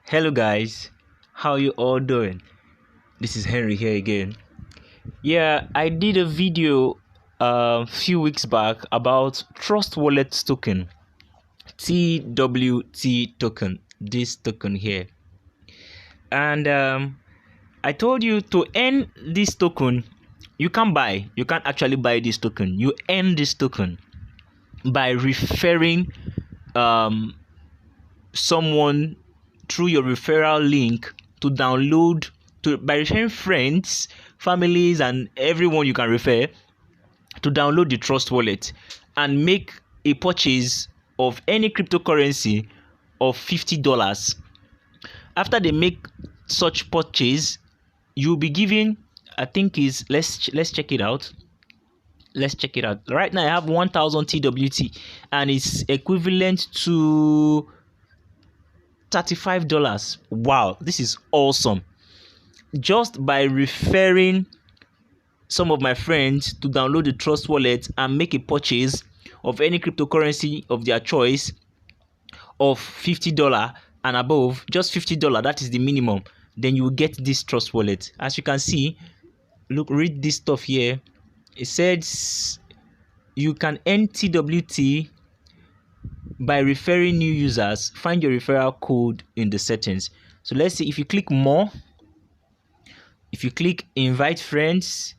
Hello guys, how you all doing? This is Henry here again. Yeah, I did a video a few weeks back about Trust Wallet token, TWT token, this token here. And I told you to earn this token, you can't actually buy this token. You earn this token by referring someone through your referral link to download by referring friends, families, and everyone you can refer to download the Trust Wallet and make a purchase of any cryptocurrency of $50. After they make such purchase, you'll be given, I think is let's check it out. Let's check it out. Right now I have 1000 TWT and it's equivalent to $35. Wow, this is awesome. Just by referring some of my friends to download the Trust Wallet and make a purchase of any cryptocurrency of their choice of $50 and above, just $50, that is the minimum, then you will get this Trust Wallet. As you can see, look, read this stuff here. It says you can earn TWT by referring new users. Find your referral code in the settings. So let's see, if you click more, if you click invite friends,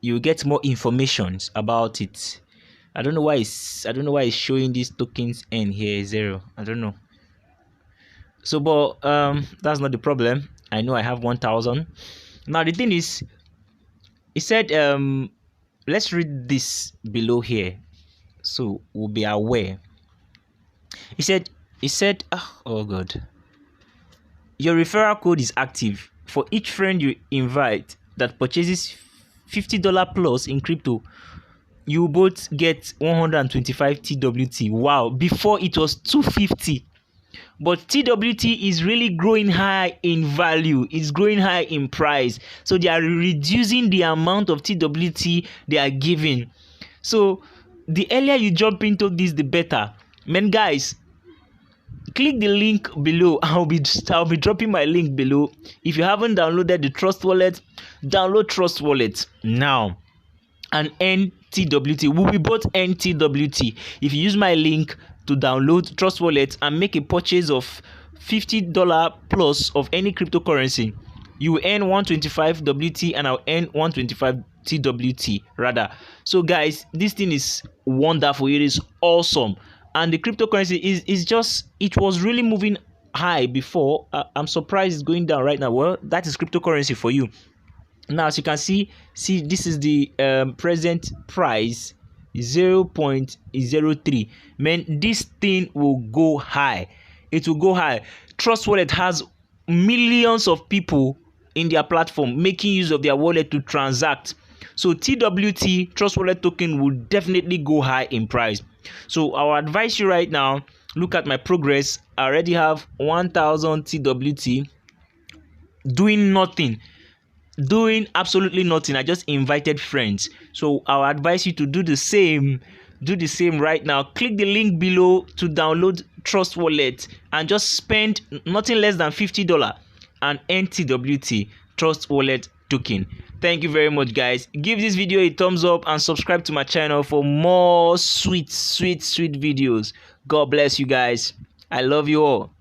you get more information about it. I don't know why it's showing these tokens in here 0. I don't know. So but that's not the problem. I know I have 1000. Now the thing is, it said let's read this below here so we'll be aware. He said, oh god, your referral code is active. For each friend you invite that purchases $50 plus in crypto, you both get 125 TWT. Wow, before it was 250. But TWT is really growing high in value. It's growing high in price. So they are reducing the amount of TWT they are giving. So the earlier you jump into this, the better. Man, guys, click the link below. I'll be dropping my link below. If you haven't downloaded the Trust Wallet, download Trust Wallet now and earn TWT. We will both earn TWT if you use my link to download Trust Wallet and make a purchase of $50 plus of any cryptocurrency. You will earn 125 WT and I'll earn 125 TWT rather. So guys, this thing is wonderful. It is awesome. And the cryptocurrency is just, it was really moving high before. I'm surprised it's going down right now. Well, that is cryptocurrency for you. Now, as you can see this is the present price, 0.03. Man, this thing will go high. It will go high. Trust Wallet has millions of people in their platform making use of their wallet to transact. So TWT, Trust Wallet token, will definitely go high in price. So I'll advise you right now, look at my progress. I already have 1000 TWT doing nothing, doing absolutely nothing. I just invited friends. So I'll advise you to do the same. Do the same right now. Click the link below to download Trust Wallet and just spend nothing less than $50 and earn TWT, Trust Wallet token. Thank you very much, guys. Give this video a thumbs up and subscribe to my channel for more sweet videos. God bless you guys. I love you all.